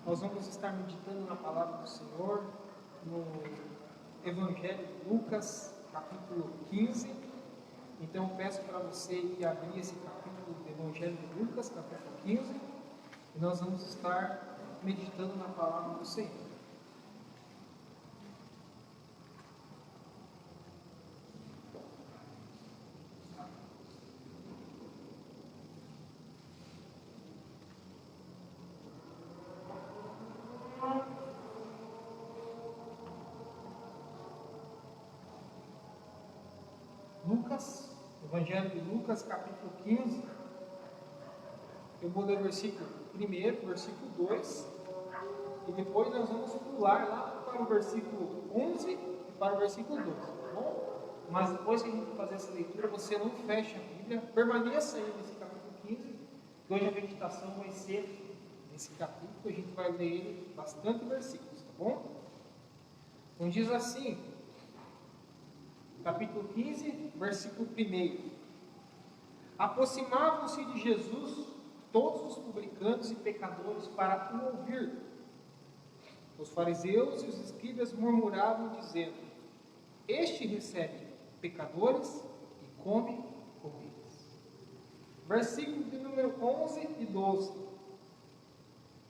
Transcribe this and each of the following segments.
Nós vamos estar meditando na palavra do Senhor, no Evangelho de Lucas, capítulo 15. Então, peço para você que abrir esse capítulo do Evangelho de Lucas, capítulo 15, e nós vamos estar meditando na palavra do Senhor. Lucas, Evangelho de Lucas, capítulo 15. Eu vou ler o versículo 1, versículo 2, e depois nós vamos pular lá para o versículo 11 e para o versículo 12, tá bom? Mas depois que a gente fazer essa leitura, você não fecha a Bíblia, permaneça aí nesse capítulo 15, que hoje a meditação vai ser nesse capítulo, a gente vai ler ele bastante versículos, tá bom? Então diz assim, capítulo 15, versículo 1. Aproximavam-se de Jesus todos os publicanos e pecadores para o ouvir. Os fariseus e os escribas murmuravam, dizendo: Este recebe pecadores e come com eles. Versículo de número 11 e 12.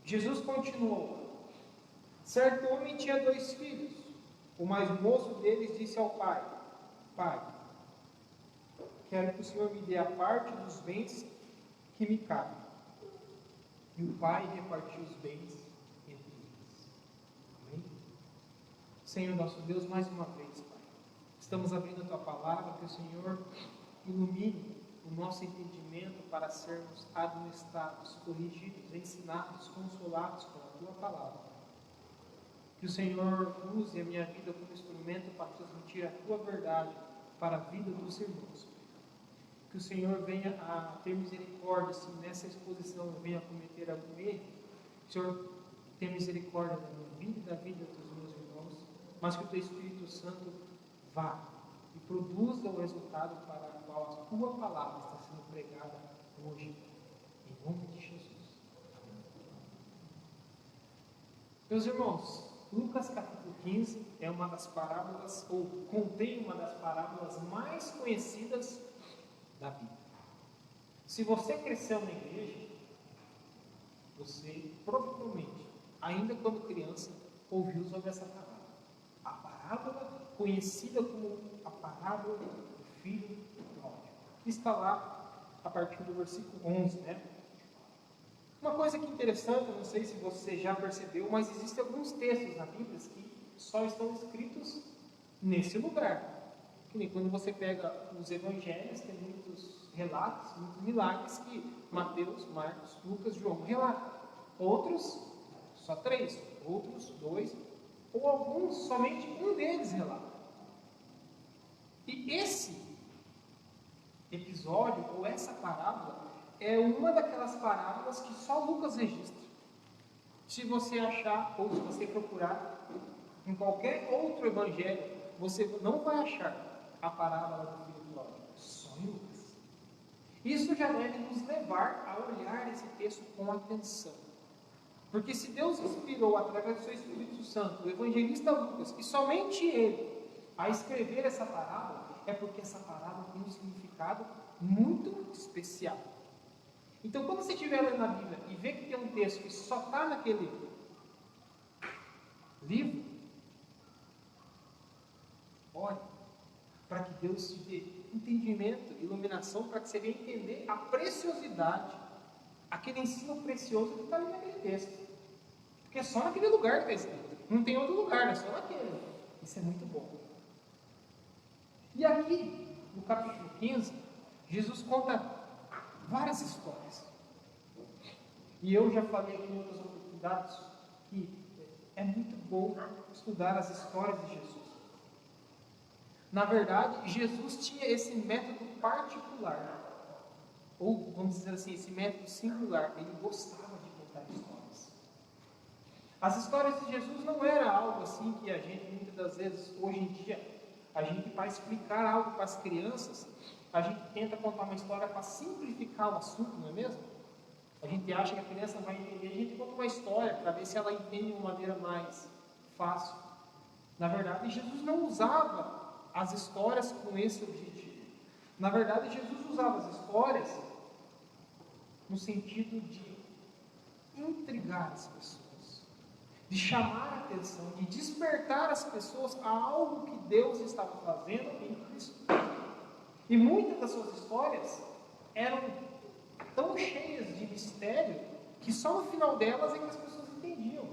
Jesus continuou: Certo homem tinha 2 filhos. O mais moço deles disse ao pai: Pai, quero que o Senhor me dê a parte dos bens que me cabem. E o pai repartiu os bens entre eles. Amém? Senhor nosso Deus, mais uma vez, Pai, estamos abrindo a Tua palavra, que o Senhor ilumine o nosso entendimento para sermos administrados, corrigidos, ensinados, consolados pela Tua palavra. Que o Senhor use a minha vida como instrumento para transmitir a Tua verdade para a vida dos irmãos. Que o Senhor venha a ter misericórdia se nessa exposição eu venha a cometer algum erro. Senhor, tenha misericórdia da minha vida e da vida dos meus irmãos, mas que o Teu Espírito Santo vá e produza o resultado para o qual a Tua palavra está sendo pregada hoje, em nome de Jesus. Meus irmãos, Lucas capítulo 15 é uma das parábolas, ou contém uma das parábolas mais conhecidas da Bíblia. Se você cresceu na igreja, você provavelmente, ainda quando criança, ouviu sobre essa parábola. A parábola conhecida como a parábola do filho pródigo, que está lá a partir do versículo 11, né? Uma coisa que é interessante, eu não sei se você já percebeu, mas existem alguns textos na Bíblia que só estão escritos nesse lugar. Que nem quando você pega os evangelhos, tem muitos relatos, muitos milagres que Mateus, Marcos, Lucas, João relatam. Outros, só 3, outros 2, ou alguns, somente um deles relata. E esse episódio, ou essa parábola, é uma daquelas parábolas que só Lucas registra. Se você achar, ou se você procurar em qualquer outro evangelho, você não vai achar a parábola do filho pródigo, só em Lucas. Isso já deve nos levar a olhar esse texto com atenção. Porque se Deus inspirou através do seu Espírito Santo o evangelista Lucas, e somente ele, a escrever essa parábola, é porque essa parábola tem um significado muito especial. Então, quando você estiver lendo a Bíblia e vê que tem um texto que só está naquele livro, ore para que Deus te dê entendimento, iluminação, para que você venha entender a preciosidade, aquele ensino precioso que está ali naquele texto. Porque é só naquele lugar que está escrito. Não tem outro lugar, é só naquele. Isso é muito bom. E aqui, no capítulo 15, Jesus conta várias histórias. E eu já falei aqui em outras oportunidades que é muito bom estudar as histórias de Jesus. Na verdade, Jesus tinha esse método particular, ou vamos dizer assim, esse método singular. Ele gostava de contar histórias. As histórias de Jesus não era algo assim que a gente, muitas das vezes, hoje em dia, a gente, para explicar algo para as crianças, a gente tenta contar uma história para simplificar o assunto, não é mesmo? A gente acha que a criança vai entender, a gente conta uma uma história para ver se ela entende de uma maneira mais fácil. Na verdade, Jesus não usava as histórias com esse objetivo. Na verdade, Jesus usava as histórias no sentido de intrigar as pessoas, de chamar a atenção, de despertar as pessoas a algo que Deus estava fazendo em Cristo. E muitas das suas histórias eram tão cheias de mistério que só no final delas é que as pessoas entendiam.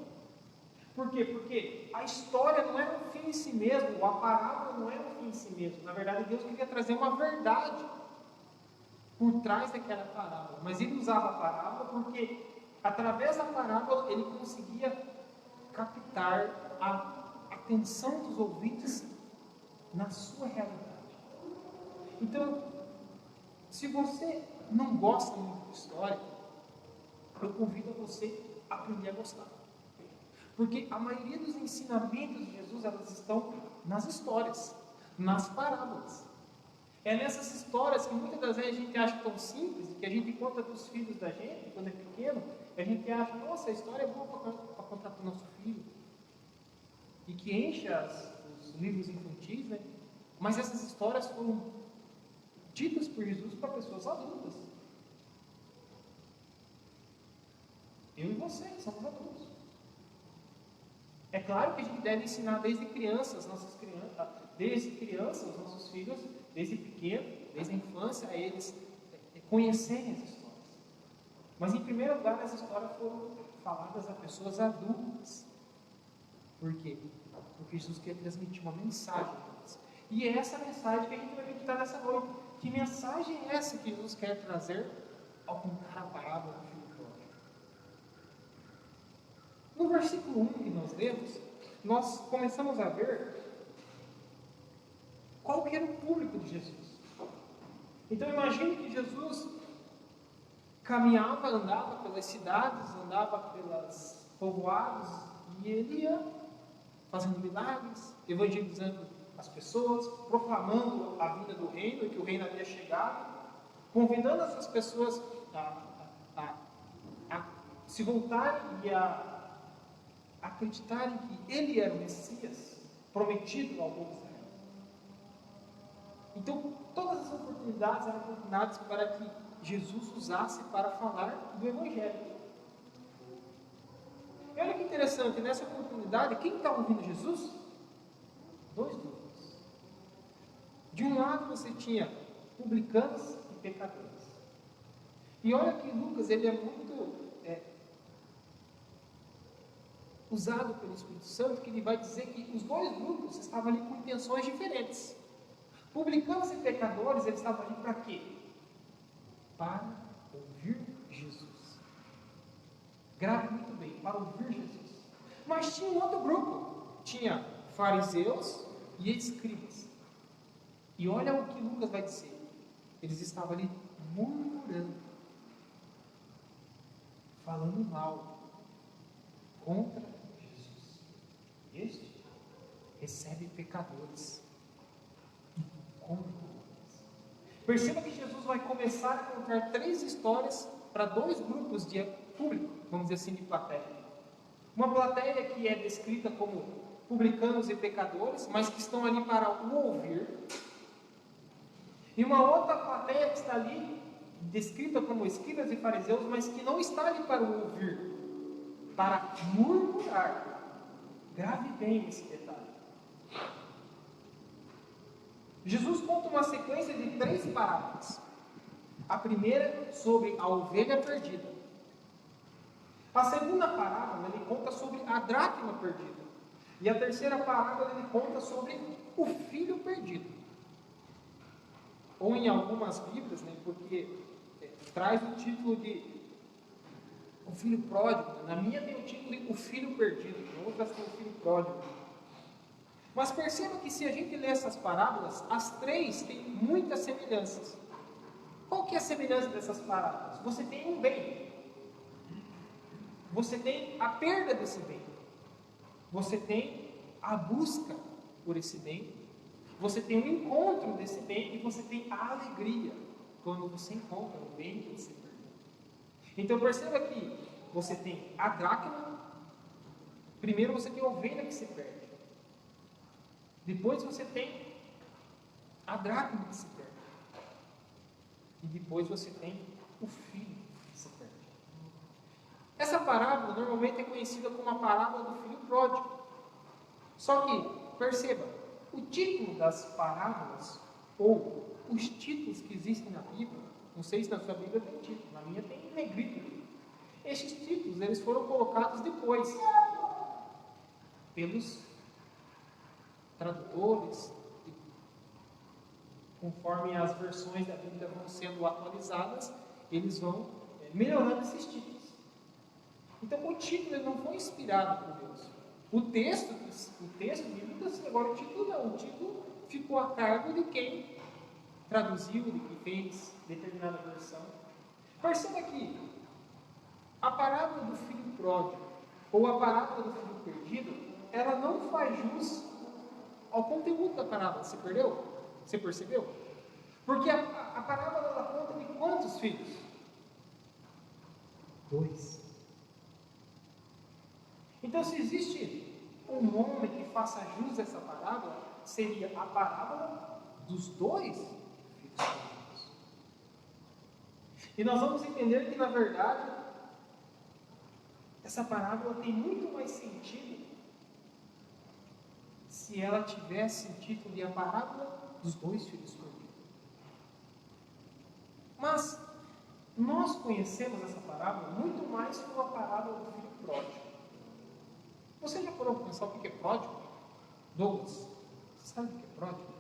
Por quê? Porque a história não era um fim em si mesmo, a parábola não era um fim em si mesmo. Na verdade, Deus queria trazer uma verdade por trás daquela parábola. Mas ele usava a parábola porque, através da parábola, ele conseguia captar a atenção dos ouvintes na sua realidade. Então, se você não gosta muito de história, eu convido você a aprender a gostar. Porque a maioria dos ensinamentos de Jesus, elas estão nas histórias, nas parábolas. É nessas histórias que muitas das vezes a gente acha tão simples, que a gente conta para os filhos da gente, quando é pequeno, a gente acha, nossa, a história é boa para contar para o nosso filho. E que enche os livros infantis, né? Mas essas histórias foram ditas por Jesus para pessoas adultas. Eu e você, que somos adultos. É claro que a gente deve ensinar desde crianças, os nossos filhos, desde pequeno, desde a infância, a eles conhecerem as histórias. Mas em primeiro lugar, as histórias foram faladas a pessoas adultas. Por quê? Porque Jesus quer transmitir uma mensagem a eles. E é essa mensagem que a gente vai meditar nessa noite. Que mensagem é essa que Jesus quer trazer ao contar a parábola do filho pródigo? No versículo 1 que nós lemos, nós começamos a ver qual que era o público de Jesus. Então imagine que Jesus caminhava, andava pelas cidades, andava pelos povoados, e ele ia fazendo milagres, evangelizando as pessoas, proclamando a vinda do reino, e que o reino havia chegado, convidando essas pessoas a se voltarem e a acreditarem que ele era o Messias prometido ao povo de Israel. Então, todas as oportunidades eram oportunidades para que Jesus usasse para falar do Evangelho. E olha que interessante, nessa oportunidade, quem está ouvindo Jesus? Dois grupos. De um lado você tinha publicanos e pecadores. E olha que Lucas, ele é muito usado pelo Espírito Santo, que ele vai dizer que os dois grupos estavam ali com intenções diferentes. Publicanos e pecadores, eles estavam ali para quê? Para ouvir Jesus. Grave muito bem, para ouvir Jesus. Mas tinha um outro grupo, tinha fariseus e escribas. E olha o que Lucas vai dizer. Eles estavam ali murmurando, falando mal contra Jesus. Este recebe pecadores e come pecadores. Perceba que Jesus vai começar a contar 3 histórias para 2 grupos de público, vamos dizer assim, de plateia. Uma plateia que é descrita como publicanos e pecadores, mas que estão ali para o ouvir. E uma outra plateia que está ali, descrita como escribas e fariseus, mas que não está ali para o ouvir, para murmurar. Grave bem esse detalhe. Jesus conta uma sequência de 3 parábolas. A primeira sobre a ovelha perdida. A segunda parábola ele conta sobre a dracma perdida. E a terceira parábola ele conta sobre o filho perdido. Ou em algumas Bíblias, né, porque traz o título de o filho pródigo. Na minha tem o título de o filho perdido, em outras tem o filho pródigo. Mas perceba que se a gente lê essas parábolas, as 3 têm muitas semelhanças. Qual que é a semelhança dessas parábolas? Você tem um bem. Você tem a perda desse bem. Você tem a busca por esse bem. Você tem o encontro desse bem e você tem a alegria quando você encontra o bem que você perdeu. Então perceba que você tem a dracma. Primeiro você tem a ovelha que se perde. Depois você tem a dracma que se perde. E depois você tem o filho que se perde. Essa parábola normalmente é conhecida como a parábola do filho pródigo. Só que, perceba, o título das parábolas, ou os títulos que existem na Bíblia, não sei se na sua Bíblia tem título, na minha tem negrito. Estes títulos, eles foram colocados depois, pelos tradutores, conforme as versões da Bíblia vão sendo atualizadas, eles vão melhorando esses títulos. Então, o título ele não foi inspirado por Deus. O texto bíblico, agora o título não. O título ficou a cargo de quem traduziu, de quem fez determinada versão. Perceba que a parábola do filho pródigo, ou a parábola do filho perdido, ela não faz jus ao conteúdo da parábola. Você perdeu? Você percebeu? Porque a parábola ela conta de quantos filhos? 2. Então, se existe um nome que faça jus a essa parábola, seria a parábola dos 2 filhos pródigos. E nós vamos entender que, na verdade, essa parábola tem muito mais sentido se ela tivesse o título de a parábola dos 2 filhos perdidos. Mas nós conhecemos essa parábola muito mais como a parábola do filho pródigo. Você já parou para pensar o que é pródigo? Douglas, você sabe o que é pródigo?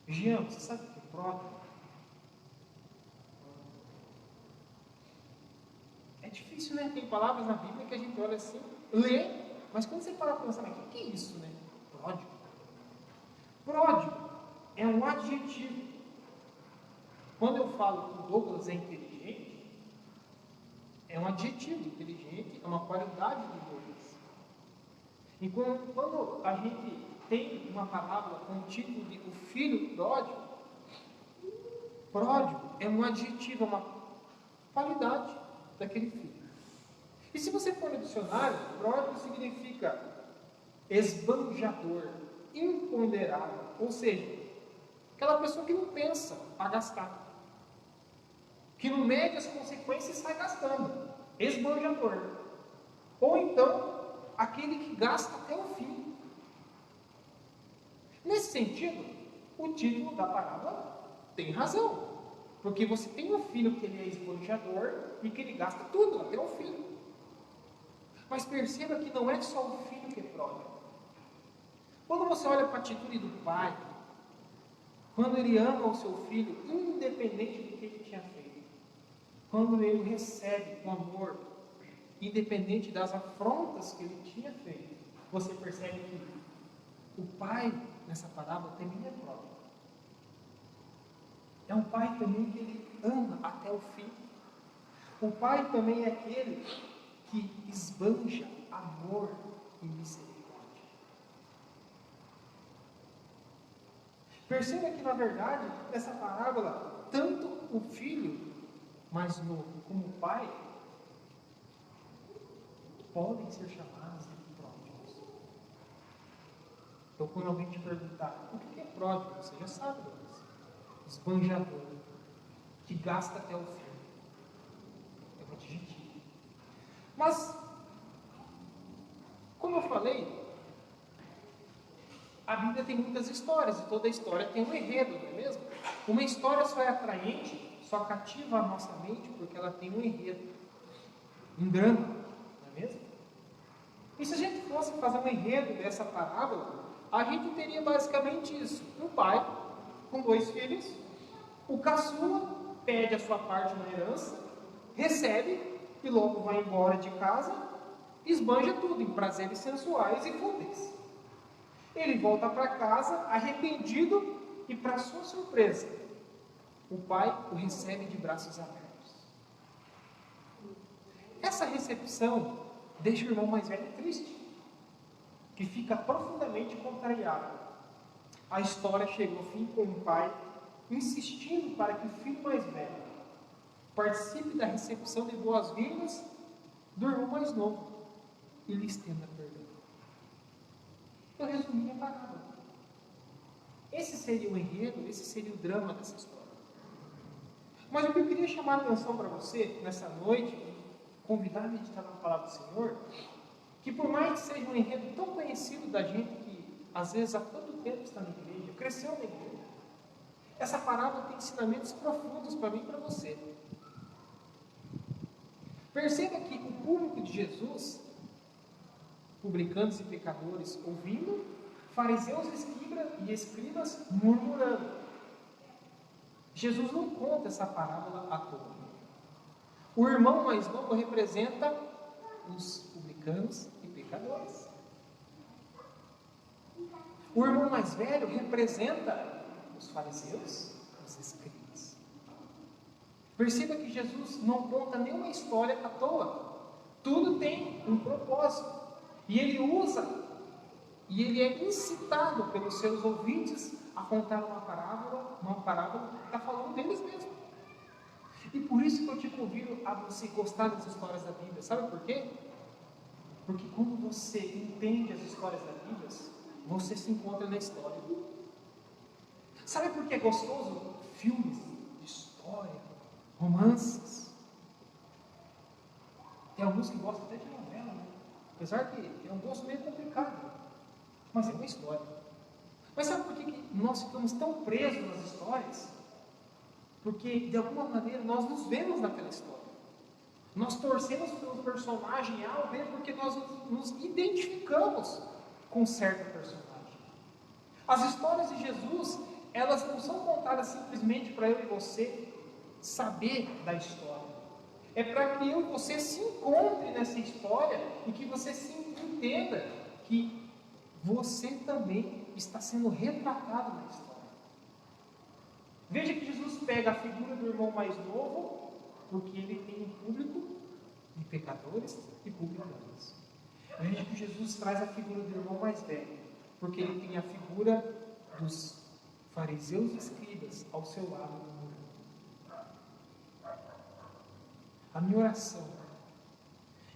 Jean, você sabe o que é pródigo? É difícil, né? Tem palavras na Bíblia que a gente olha assim, lê, mas quando você para para pensar, mas o que é isso, né? Pródigo. Pródigo é um adjetivo. Quando eu falo que o Douglas é inteligente, é um adjetivo. Inteligente é uma qualidade de Douglas. E quando a gente tem uma palavra com o título de o filho pródigo, pródigo é um adjetivo, é uma qualidade daquele filho. E se você for no dicionário, pródigo significa esbanjador, imponderável, ou seja, aquela pessoa que não pensa para gastar, que não mede as consequências e sai gastando, esbanjador. Ou então, aquele que gasta até o fim. Nesse sentido, o título da parábola tem razão, porque você tem um filho que ele é esbanjador e que ele gasta tudo até o fim. Mas perceba que não é só o filho que é pródigo. Quando você olha para a atitude do pai, quando ele ama o seu filho, independente do que ele tinha feito, quando ele recebe com amor, independente das afrontas que ele tinha feito, você percebe que o pai, nessa parábola, também é pródigo. É um pai também que ele ama até o fim. O pai também é aquele que esbanja amor e misericórdia. Perceba que, na verdade, nessa parábola, tanto o filho mais novo como o pai podem ser chamados de pródigos. Então, quando alguém te perguntar o que é pródigo, você já sabe, Deus. Esbanjador, que gasta até o fim. É um adjetivo. Mas, como eu falei, a Bíblia tem muitas histórias e toda história tem um enredo, não é mesmo? Uma história só é atraente, só cativa a nossa mente porque ela tem um enredo, um drama, não é mesmo? E se a gente fosse fazer um enredo dessa parábola, a gente teria basicamente isso: um pai com 2 filhos, o caçula pede a sua parte na herança, recebe e logo vai embora de casa, esbanja tudo em prazeres sensuais e fúteis. Ele volta para casa arrependido e, para sua surpresa, o pai o recebe de braços abertos. Essa recepção deixa o irmão mais velho triste, que fica profundamente contrariado. A história chega ao fim com o pai insistindo para que o filho mais velho Participe da recepção de boas-vindas do irmão mais novo e lhe estenda perdão. Eu resumi a parábola. Esse seria o enredo, esse seria o drama dessa história. Mas o que eu queria chamar a atenção para você nessa noite, convidar a meditar na palavra do Senhor, que por mais que seja um enredo tão conhecido da gente que às vezes há tanto tempo está na igreja, cresceu na igreja, essa parábola tem ensinamentos profundos para mim e para você. Perceba que o público de Jesus, publicanos e pecadores ouvindo, fariseus e escribas murmurando. Jesus não conta essa parábola à toa. O irmão mais novo representa os publicanos e pecadores. O irmão mais velho representa os fariseus e os escribas. Perceba que Jesus não conta nenhuma história à toa. Tudo tem um propósito. E ele é incitado pelos seus ouvintes a contar uma parábola que está falando deles mesmos. E por isso que eu te convido a você gostar das histórias da Bíblia. Sabe por quê? Porque quando você entende as histórias da Bíblia, você se encontra na história. Sabe por que é gostoso? Filmes de história, romances. Tem alguns que gostam até de novela, né? Apesar que é um gosto meio complicado. Mas é uma história. Mas sabe por que nós ficamos tão presos nas histórias? Porque, de alguma maneira, nós nos vemos naquela história. Nós torcemos pelo personagem A ou B porque nós nos identificamos com certo personagem. As histórias de Jesus, elas não são contadas simplesmente para eu e você saber da história. É para que eu e você se encontre nessa história e que você se entenda que você também está sendo retratado na história. Veja que Jesus pega a figura do irmão mais novo, porque ele tem um público de pecadores e publicanos. Veja que Jesus traz a figura do irmão mais velho, porque ele tem a figura dos fariseus e escribas ao seu lado. A minha oração,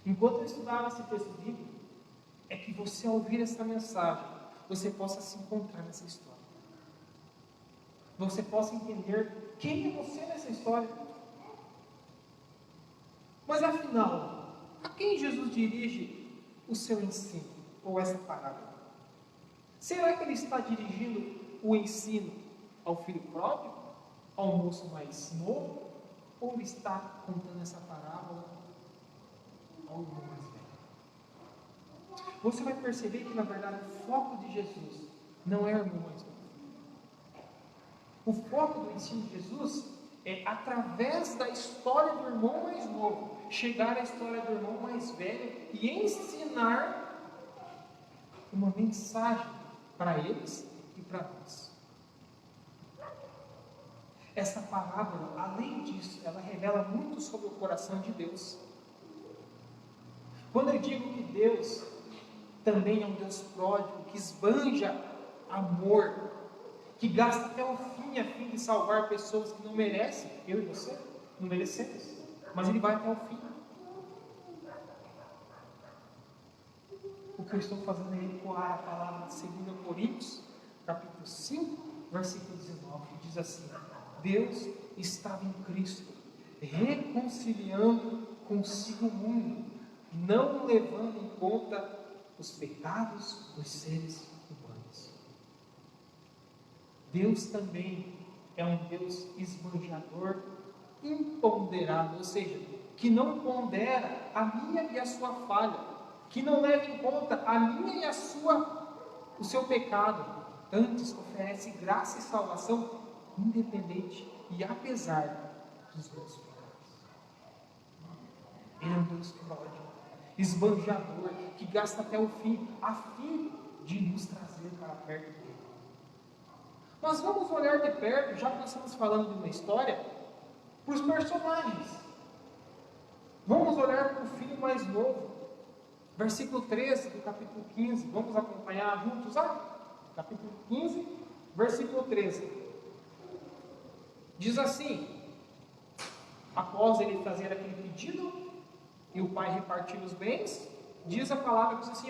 enquanto eu estudava esse texto bíblico, é que você, ao ouvir essa mensagem, você possa se encontrar nessa história. Você possa entender quem é você nessa história. Mas afinal, a quem Jesus dirige o seu ensino, ou essa parábola? Será que ele está dirigindo o ensino ao filho pródigo, ao moço mais novo, ou ele está contando essa parábola ao irmão mais velho? Você vai perceber que, na verdade, o foco de Jesus não é o irmão mais novo. O foco do ensino de Jesus é, através da história do irmão mais novo, chegar à história do irmão mais velho e ensinar uma mensagem para eles e para nós. Essa parábola, além disso, ela revela muito sobre o coração de Deus. Quando eu digo que Deus também é um Deus pródigo, que esbanja amor, que gasta até o fim a fim de salvar pessoas que não merecem, eu e você, não merecemos, mas Ele vai até o fim. O que eu estou fazendo é ecoar a palavra de 2 Coríntios, capítulo 5, versículo 19, que diz assim: Deus estava em Cristo, reconciliando consigo o mundo, não levando em conta os pecados dos seres humanos. Deus também é um Deus esbanjador, imponderável, ou seja, que não pondera a minha e a sua falha, que não leva em conta a minha e o seu pecado, antes oferece graça e salvação independente e apesar dos meus pecados. Ele é um Deus pródigo, esbanjador, que gasta até o fim, a fim de nos trazer para perto dele. Nós vamos olhar de perto, já que nós estamos falando de uma história, para os personagens. Vamos olhar para o filho mais novo, versículo 13 do capítulo 15, vamos acompanhar juntos lá? Capítulo 15, versículo 13. Diz assim: após ele fazer aquele pedido e o pai repartir os bens, diz a palavra, diz assim,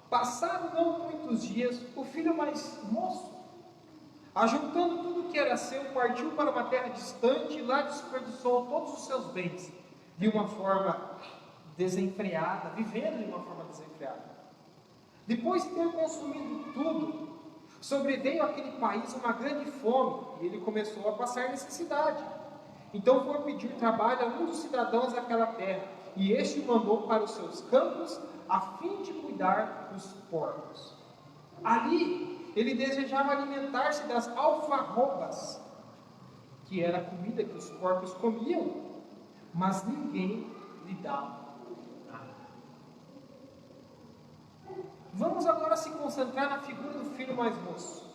passado não muitos dias, o filho mais moço, ajuntando tudo que era seu, partiu para uma terra distante e lá desperdiçou todos os seus bens, de uma forma desenfreada, vivendo de uma forma desenfreada. Depois de ter consumido tudo, sobreveio àquele país uma grande fome, e ele começou a passar necessidade. Então foi pedir trabalho a um dos cidadãos daquela terra, e este o mandou para os seus campos, a fim de cuidar dos porcos. Ali, ele desejava alimentar-se das alfarrobas, que era a comida que os porcos comiam, mas ninguém lhe dava nada. Vamos agora se concentrar na figura do filho mais moço.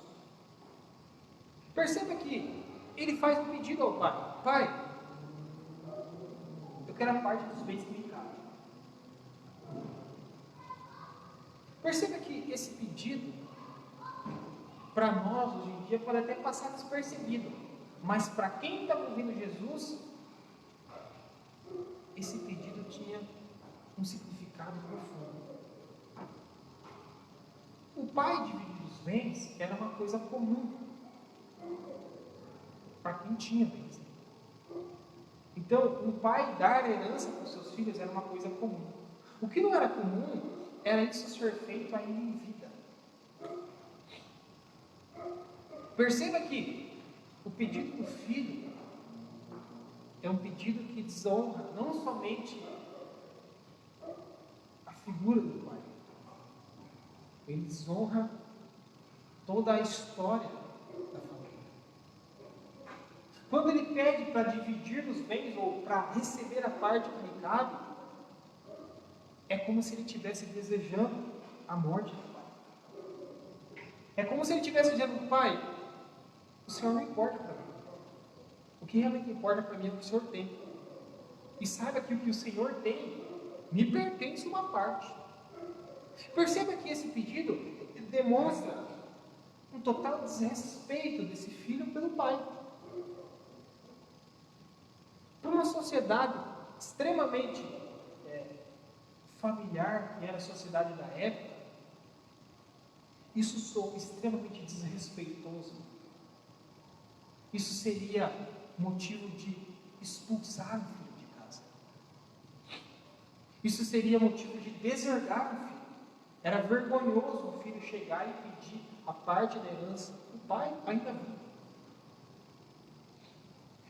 Perceba que ele faz um pedido ao pai: pai, eu quero a parte dos bens que me cabem. Perceba que esse pedido, para nós hoje em dia, pode até passar despercebido, mas para quem estava ouvindo Jesus, esse pedido tinha um significado profundo. O pai dividir os bens era uma coisa comum para quem tinha bens. Então, o pai dar herança para os seus filhos era uma coisa comum. O que não era comum era isso ser feito ainda em vida. Perceba que o pedido do filho é um pedido que desonra não somente a figura do pai, ele desonra toda a história da família. Quando ele pede para dividir os bens ou para receber a parte que lhe cabe, é como se ele estivesse desejando a morte do pai. É como se ele estivesse dizendo: pai, o Senhor não importa para mim. O que realmente importa para mim é o que o Senhor tem. E saiba que o que o Senhor tem me pertence uma parte. Perceba que esse pedido demonstra um total desrespeito desse filho pelo pai. Para uma sociedade extremamente familiar, que era a sociedade da época, isso soa extremamente desrespeitoso. Isso seria motivo de expulsar o filho de casa. Isso seria motivo de deserdar o filho. Era vergonhoso o filho chegar e pedir a parte da herança do pai ainda vivo.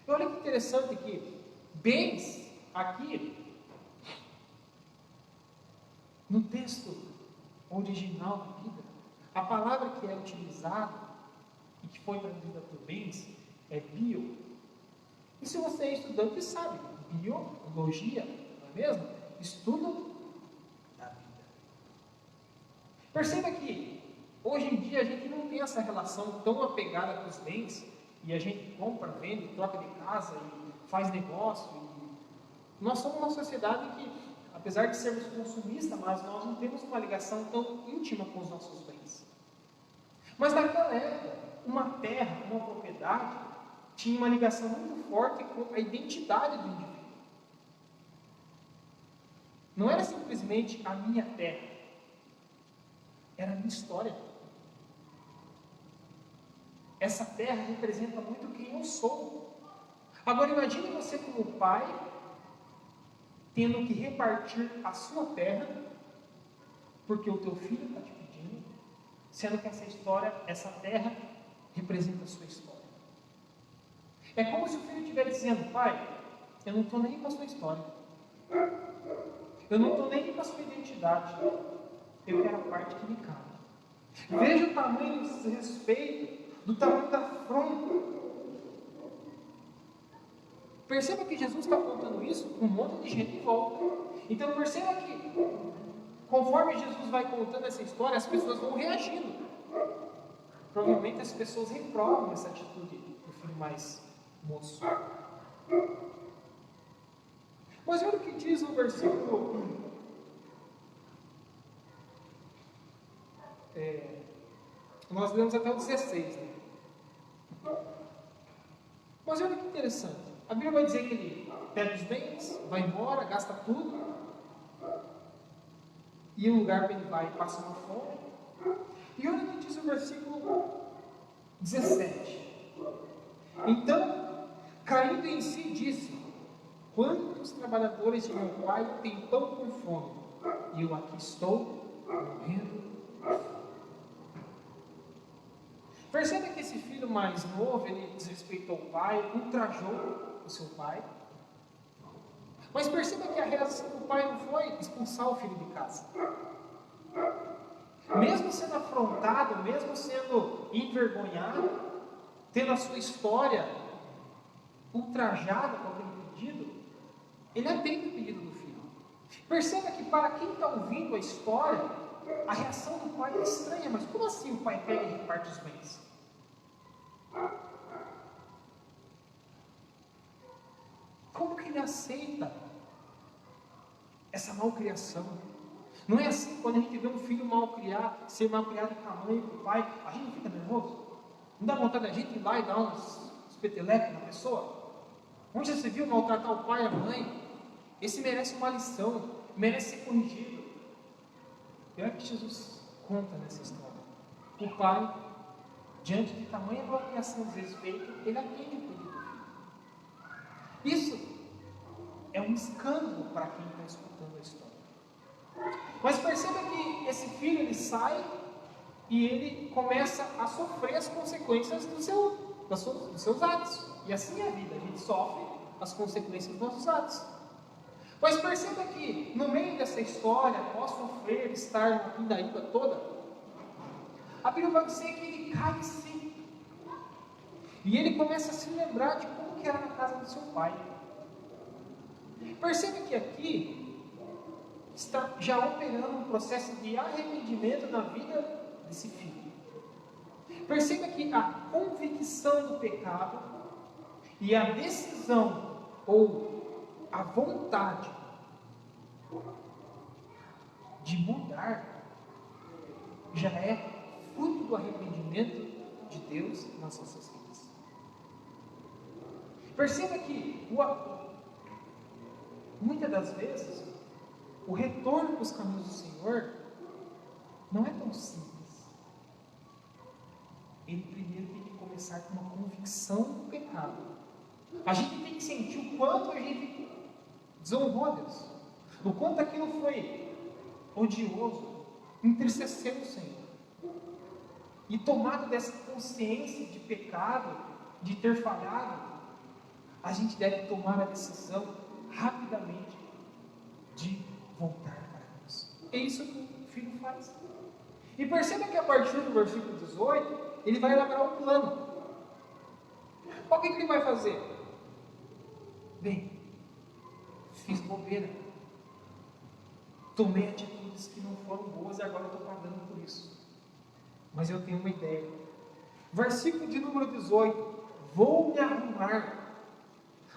E olha que interessante que bens aqui no texto original da Bíblia, a palavra que é utilizada e que foi traduzida por bens é bio. E se você é estudante, sabe, biologia, não é mesmo? Estudo da vida. Perceba que hoje em dia a gente não tem essa relação tão apegada com os bens, e a gente compra, vende, troca de casa e faz negócio. Nós somos uma sociedade que, apesar de sermos consumistas, mas nós não temos uma ligação tão íntima com os nossos bens. Mas naquela época, uma terra, uma propriedade, tinha uma ligação muito forte com a identidade do indivíduo. Não era simplesmente a minha terra, era a minha história. Essa terra representa muito quem eu sou. Agora imagine você como pai, tendo que repartir a sua terra, porque o teu filho está te pedindo, sendo que essa terra representa a sua história. É como se o filho estivesse dizendo: pai, eu não estou nem com a sua história, eu não estou nem com a sua identidade, eu quero a parte que me cabe. Veja o tamanho do desrespeito, do tamanho da afronta. Perceba que Jesus está contando isso com um monte de gente em volta. Então perceba que, conforme Jesus vai contando essa história, as pessoas vão reagindo. Provavelmente as pessoas reprovam essa atitude do filho mais moço. Mas olha o que diz no versículo 1. Nós lemos até o 16, né? Mas olha que interessante. A Bíblia vai dizer que ele pega os bens, vai embora, gasta tudo, e o lugar que ele vai passa uma fome. E olha o que diz o versículo 17. Então, caindo em si, disse: quantos trabalhadores de meu pai têm pão com fome, e eu aqui estou morrendo de fome. Perceba que esse filho mais novo, ele desrespeitou o pai, ultrajou o seu pai. Mas perceba que a reação do pai não foi expulsar o filho de casa. Mesmo sendo afrontado, mesmo sendo envergonhado, tendo a sua história ultrajada com aquele pedido, ele atende o pedido do filho. Perceba que para quem está ouvindo a história, a reação do pai é estranha. Mas como assim o pai pega e reparte os bens? Como que ele aceita essa malcriação? Não é assim quando a gente vê um filho malcriado, ser malcriado com a mãe e com o pai, a gente não fica nervoso? Não dá vontade da gente ir lá e dar uns petelecos na pessoa? Onde você viu maltratar o pai e a mãe? Esse merece uma lição, merece ser corrigido. E olha o que Jesus conta nessa história. O pai, diante de tamanha malcriação e desrespeito, ele atende o pedido do filho. Isso é um escândalo para quem está escutando a história. Mas perceba que esse filho, ele sai e ele começa a sofrer as consequências dos seus atos. E assim é a vida, a gente sofre as consequências dos nossos atos. Mas perceba que no meio dessa história, após sofrer, estar na pindaíba toda, a Bíblia vai dizer que ele cai em si. E ele começa a se lembrar de como que era na casa do seu pai. Perceba que aqui está já operando um processo de arrependimento na vida desse filho. Perceba que a convicção do pecado e a decisão ou a vontade de mudar já é fruto do arrependimento de Deus nas nossas vidas. Perceba que muitas das vezes o retorno para os caminhos do Senhor não é tão simples. Ele primeiro tem que começar com uma convicção do pecado. A gente tem que sentir o quanto a gente desonrou a Deus, o quanto aquilo foi odioso, entristeceu o Senhor. E tomado dessa consciência de pecado, de ter falhado, a gente deve tomar a decisão rapidamente de voltar para Deus. É isso que o filho faz. E perceba que a partir do versículo 18, ele vai elaborar um plano. O que ele vai fazer? Bem, fiz bobeira. Tomei atitudes que não foram boas e agora eu estou pagando por isso. Mas eu tenho uma ideia. Versículo de número 18. Vou me arrumar.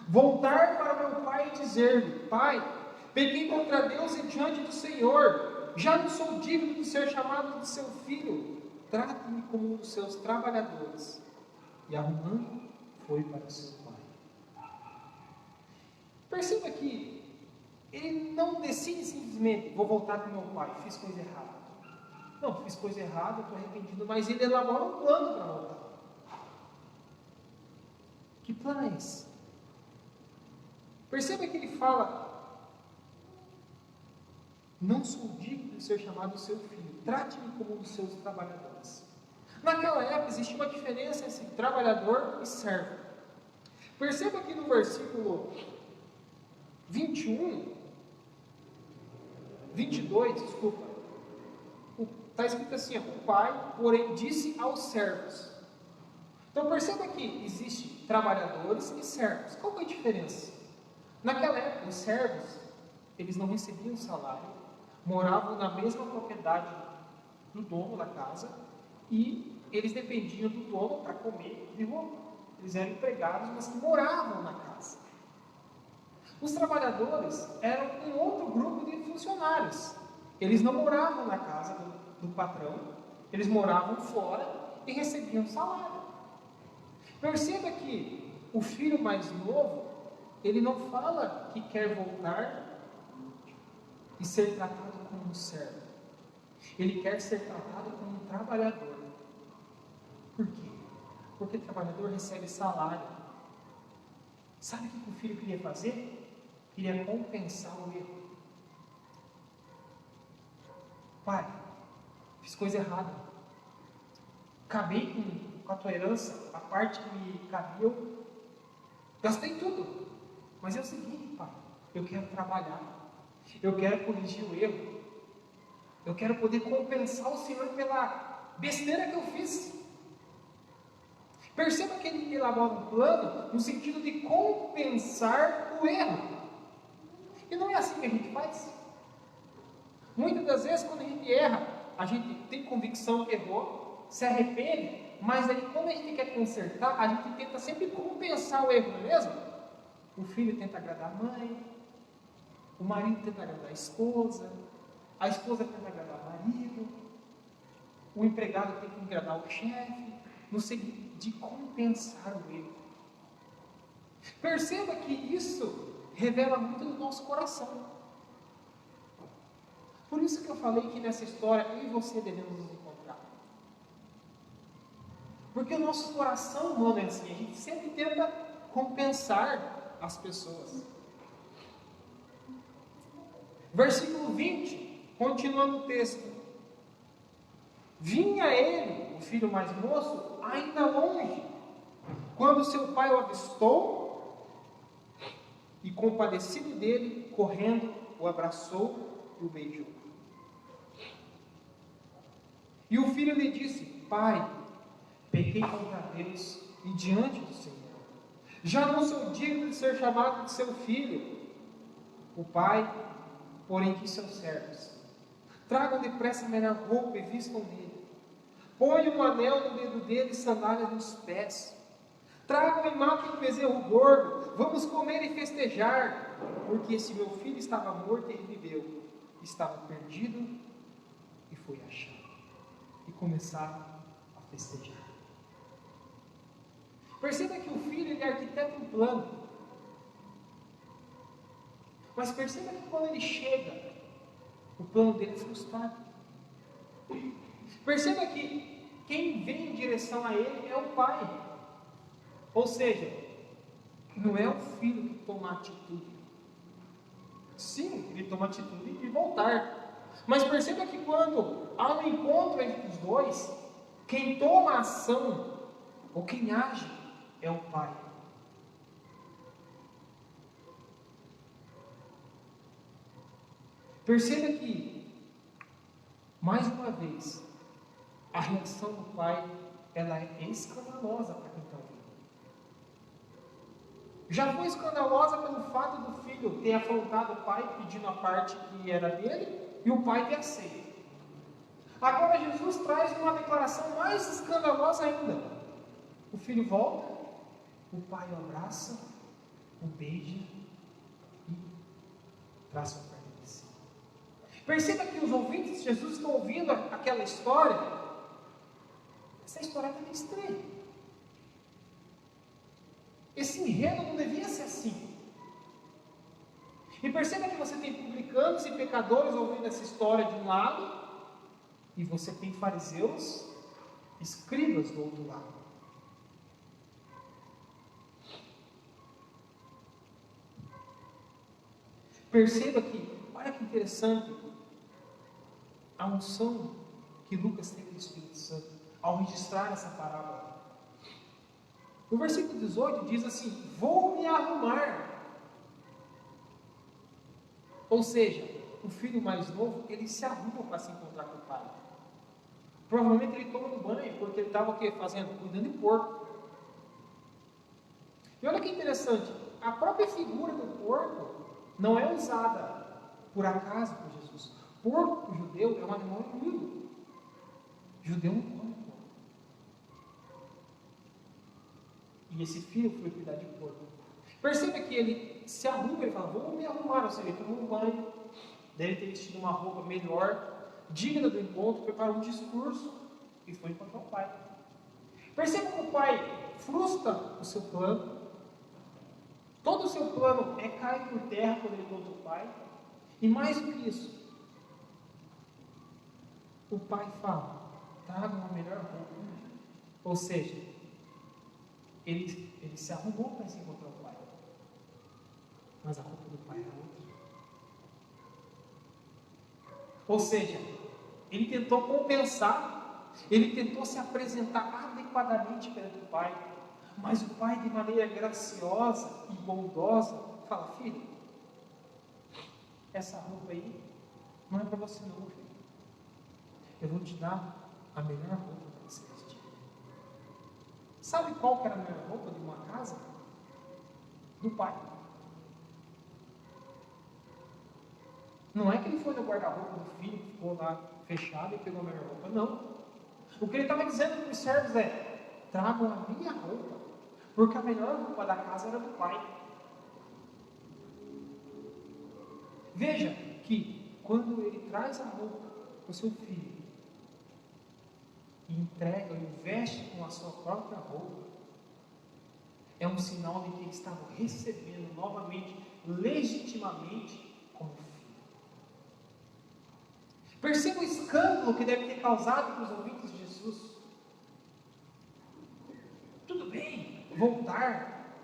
Voltar para meu pai e dizer-lhe: Pai, pequei contra Deus e diante do Senhor. Já não sou digno de ser chamado de seu filho. Trate-me como um dos seus trabalhadores. E arrumando, foi para o seu pai. Perceba que ele não decide simplesmente: vou voltar para o meu pai, fiz coisa errada. Não, fiz coisa errada, estou arrependido, mas ele elabora um plano para voltar. Que plano é esse? Perceba que ele fala: não sou digno de ser chamado seu filho, trate-me como um dos seus trabalhadores. Naquela época existia uma diferença entre trabalhador e servo. Perceba que no versículo 22, desculpa, está escrito assim: o pai, porém, disse aos servos. Então perceba que existe trabalhadores e servos. Qual é a diferença? Naquela época, os servos, eles não recebiam salário, moravam na mesma propriedade do dono da casa e eles dependiam do dono para comer e roupa. Eles eram empregados, mas moravam na casa. Os trabalhadores eram um outro grupo de funcionários. Eles não moravam na casa do patrão, eles moravam fora e recebiam salário. Perceba que o filho mais novo, ele não fala que quer voltar e ser tratado como um servo. Ele quer ser tratado como um trabalhador. Por quê? Porque o trabalhador recebe salário. Sabe o que o filho queria fazer? Queria compensar o erro. Pai, fiz coisa errada. Acabei com a tua herança, a parte que me cabia, eu gastei tudo. Mas é o seguinte, pai, eu quero trabalhar. Eu quero corrigir o erro. Eu quero poder compensar o Senhor pela besteira que eu fiz. Perceba que ele elabora um plano no sentido de compensar o erro. E não é assim que a gente faz. Muitas das vezes, quando a gente erra, a gente tem convicção que errou, se arrepende, mas aí, quando a gente quer consertar, a gente tenta sempre compensar o erro, não é mesmo? O filho tenta agradar a mãe, o marido tenta agradar a esposa tenta agradar o marido, o empregado tem que agradar o chefe, no sentido de compensar o erro. Perceba que isso revela muito do nosso coração. Por isso que eu falei que nessa história eu e você devemos nos encontrar. Porque o nosso coração humano é assim, a gente sempre tenta compensar as pessoas. Versículo 20, continuando o texto. Vinha ele, o filho mais moço, ainda longe, quando seu pai o avistou, e compadecido dele, correndo, o abraçou e o beijou. E o filho lhe disse: Pai, pequei contra Deus e diante do Senhor. Já não sou digno de ser chamado de seu filho. O pai, porém, quis seus servos: tragam depressa a melhor roupa e vistam nele. Ponham um anel no dedo dele e sandálias nos pés. Tragam e matem um bezerro gordo. Vamos comer e festejar. Porque esse meu filho estava morto e reviveu. Estava perdido e foi achado. E começaram a festejar. Perceba que o filho, ele arquiteta um plano. Mas perceba que quando ele chega, o plano dele é frustrado. Perceba que quem vem em direção a ele é o pai. Ou seja, não é o filho que toma atitude. Sim, ele toma atitude de voltar. Mas perceba que quando há um encontro entre os dois, quem toma a ação, ou quem age, é o pai. Perceba que, mais uma vez, a reação do pai, ela é escandalosa para quem está ouvindo. Já foi escandalosa pelo fato do filho ter afrontado o pai, pedindo a parte que era dele, e o pai ter aceito. Agora Jesus traz uma declaração mais escandalosa ainda. O filho volta, o pai o abraça, o beija e traz sua perna de si. Perceba que os ouvintes de Jesus estão ouvindo aquela história. Essa história é meio estranha. Esse enredo não devia ser assim. E perceba que você tem publicanos e pecadores ouvindo essa história de um lado, e você tem fariseus, escribas do outro lado. Perceba que, olha que interessante, a unção que Lucas tem do Espírito Santo ao registrar essa parábola. No versículo 18 diz assim: vou me arrumar. Ou seja, o filho mais novo, ele se arruma para se encontrar com o pai. Provavelmente ele toma um banho, porque ele estava o quê? Fazendo? Cuidando de porco. E olha que interessante, a própria figura do porco não é usada por acaso por Jesus. Porco judeu é um animal imundo. Judeu não come porco. E esse filho foi cuidar de porco. Perceba que ele se arruma, ele fala: vou me arrumar. Ou seja, ele tomou um banho, deve ter vestido uma roupa melhor, digna do encontro, preparou um discurso e foi encontrar o pai. Perceba que o pai frustra o seu plano. Todo o seu plano é cair por terra quando ele conta o pai. E mais do que isso, o pai fala: traga uma melhor roupa. Ou seja, ele se arrumou para se encontrar o pai. Mas a roupa do pai era outra. Ou seja, ele tentou compensar, ele tentou se apresentar adequadamente perante o pai. Mas o pai, de maneira graciosa e bondosa, fala: filho, essa roupa aí não é para você não, filho. Eu vou te dar a melhor roupa para você vestir. Sabe qual que era a melhor roupa de uma casa? Do pai. Não é que ele foi no guarda-roupa do filho, ficou lá fechado e pegou a melhor roupa. Não. O que ele estava dizendo para os servos é: tragam a minha roupa, porque a melhor roupa da casa era do pai. Veja que quando ele traz a roupa para o seu filho e entrega e o veste com a sua própria roupa, é um sinal de que ele estava recebendo novamente, legitimamente, como filho. Perceba o escândalo que deve ter causado para os ouvintes de Jesus. Tudo bem, voltar,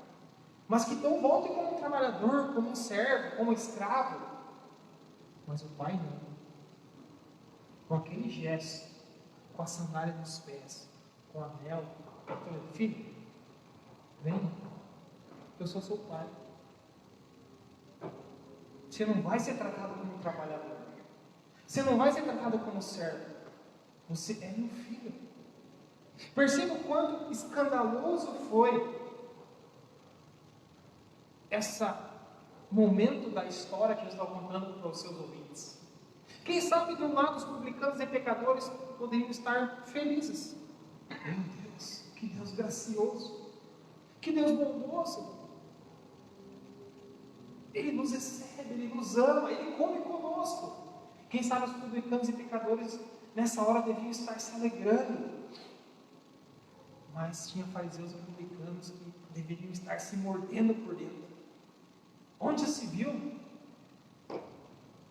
mas que não volte como um trabalhador, como um servo, como um escravo. Mas o pai não. Com aquele gesto, com a sandália nos pés, com o anel, falando: filho, vem, eu sou seu pai. Você não vai ser tratado como um trabalhador. Você não vai ser tratado como servo. Você é meu filho. Perceba o quanto escandaloso foi esse momento da história que eu estou contando para os seus ouvintes. Quem sabe de um lado os publicanos e pecadores poderiam estar felizes. Meu Deus, que Deus gracioso, que Deus bondoso. Ele nos recebe, Ele nos ama, Ele come conosco. Quem sabe os publicanos e pecadores nessa hora deviam estar se alegrando. Mas tinha fariseus e publicanos que deveriam estar se mordendo por dentro. Onde já se viu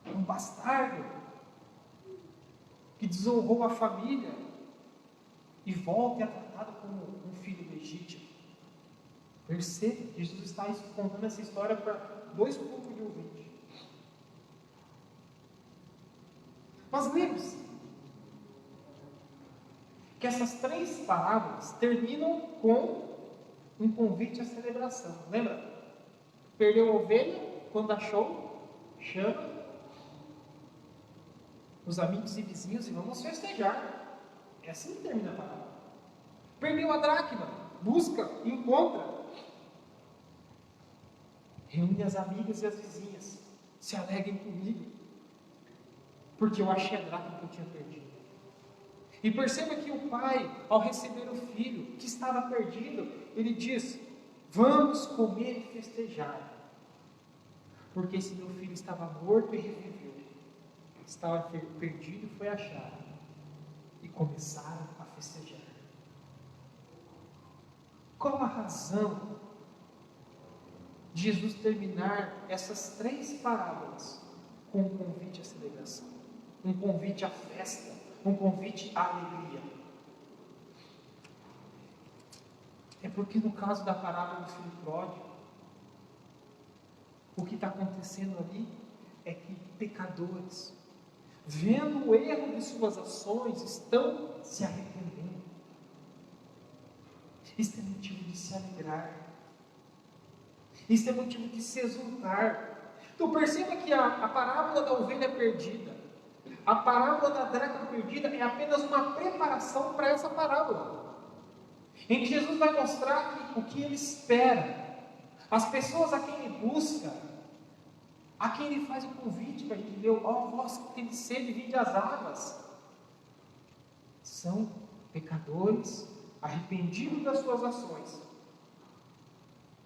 um bastardo que desonrou a família e volta e é tratado como um filho legítimo? Perceba, Jesus está contando essa história para dois grupos de ouvintes. Mas lembre-se que essas três parábolas terminam com um convite à celebração. Lembra? Perdeu a ovelha, quando achou, chama os amigos e vizinhos e vamos festejar. É assim que termina a parábola. Perdeu a dracma, busca, encontra. Reúne as amigas e as vizinhas, se alegrem comigo, porque eu achei a dracma que eu tinha perdido. E perceba que o pai, ao receber o filho que estava perdido, ele diz: vamos comer e festejar, porque esse meu filho estava morto e reviveu, estava perdido e foi achado. E começaram a festejar. Qual a razão de Jesus terminar essas três parábolas com um convite à celebração, um convite à festa, um convite à alegria? É porque no caso da parábola do filho pródigo, o que está acontecendo ali é que pecadores, vendo o erro de suas ações, estão se arrependendo. Isso é motivo de se alegrar. Isso é motivo de se exultar. Então perceba que a parábola da ovelha perdida, a parábola da dracma perdida é apenas uma preparação para essa parábola, em que Jesus vai mostrar o que Ele espera, as pessoas a quem Ele busca, a quem Ele faz o convite para a gente ler: ó vós que tem sede, vinde às águas. São pecadores arrependidos das suas ações,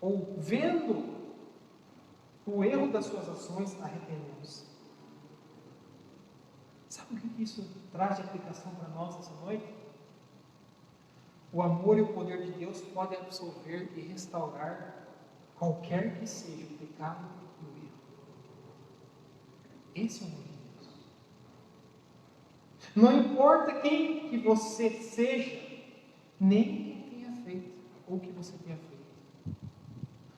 ou vendo o erro das suas ações, arrependendo-se. Sabe o que isso traz de aplicação para nós essa noite? O amor e o poder de Deus podem absolver e restaurar qualquer que seja o pecado e o erro. Esse é o amor de Deus. Não importa quem que você seja, nem quem tenha feito, ou o que você tenha feito.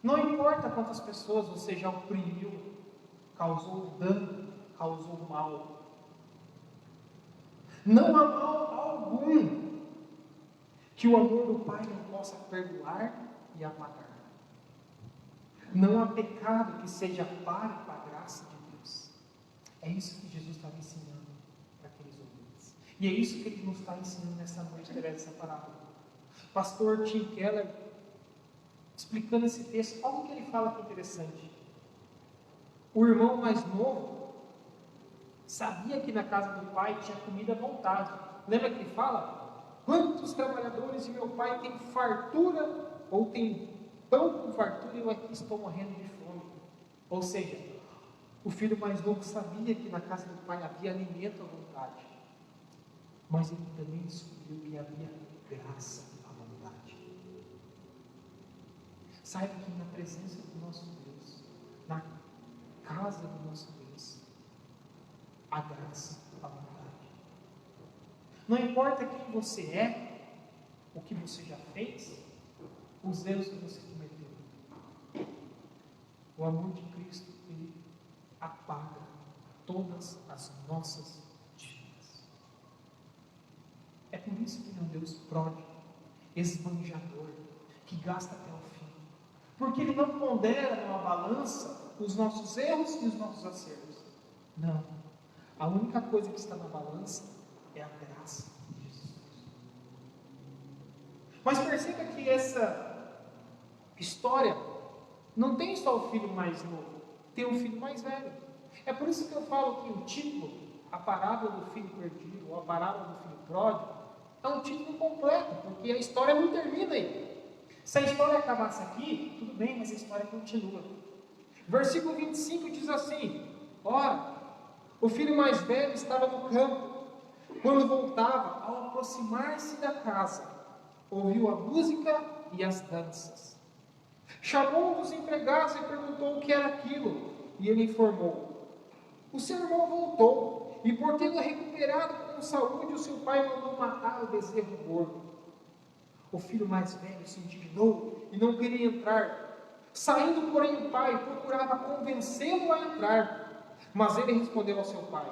Não importa quantas pessoas você já oprimiu, causou dano, causou mal. Não há mal algum que o amor do Pai não possa perdoar e apagar. Não há pecado que seja páreo para a graça de Deus. É isso que Jesus estava ensinando para aqueles ouvintes. E é isso que Ele nos está ensinando nessa noite, através dessa parábola. Pastor Tim Keller, explicando esse texto, olha o que ele fala que é interessante. O irmão mais novo sabia que na casa do pai tinha comida à vontade. Lembra que ele fala? Quantos trabalhadores de meu pai têm fartura, ou têm pão com fartura, e eu aqui estou morrendo de fome. Ou seja, o filho mais novo sabia que na casa do pai havia alimento à vontade. Mas ele também descobriu que havia graça à vontade. Saiba que na presença do nosso Deus, na casa do nosso Deus, a graça, a vontade. Não importa quem você é, o que você já fez, os erros que você cometeu. O amor de Cristo, Ele apaga todas as nossas dívidas. É por isso que Ele é um Deus pródigo, esbanjador, que gasta até o fim. Porque Ele não pondera numa balança os nossos erros e os nossos acertos. Não. A única coisa que está na balança é a graça de Jesus. Mas perceba que essa história não tem só o filho mais novo, tem um filho mais velho. É por isso que eu falo que o título, a parábola do filho perdido, ou a parábola do filho pródigo, é um título completo, porque a história não termina aí. Se a história acabasse aqui, tudo bem, mas a história continua. Versículo 25 diz assim: ora, o filho mais velho estava no campo. Quando voltava, ao aproximar-se da casa, ouviu a música e as danças. Chamou um dos empregados e perguntou o que era aquilo. E ele informou: o seu irmão voltou, e por tê-lo recuperado com saúde, o seu pai mandou matar o bezerro gordo. O filho mais velho se indignou e não queria entrar. Saindo, porém, o pai procurava convencê-lo a entrar. Mas ele respondeu ao seu pai: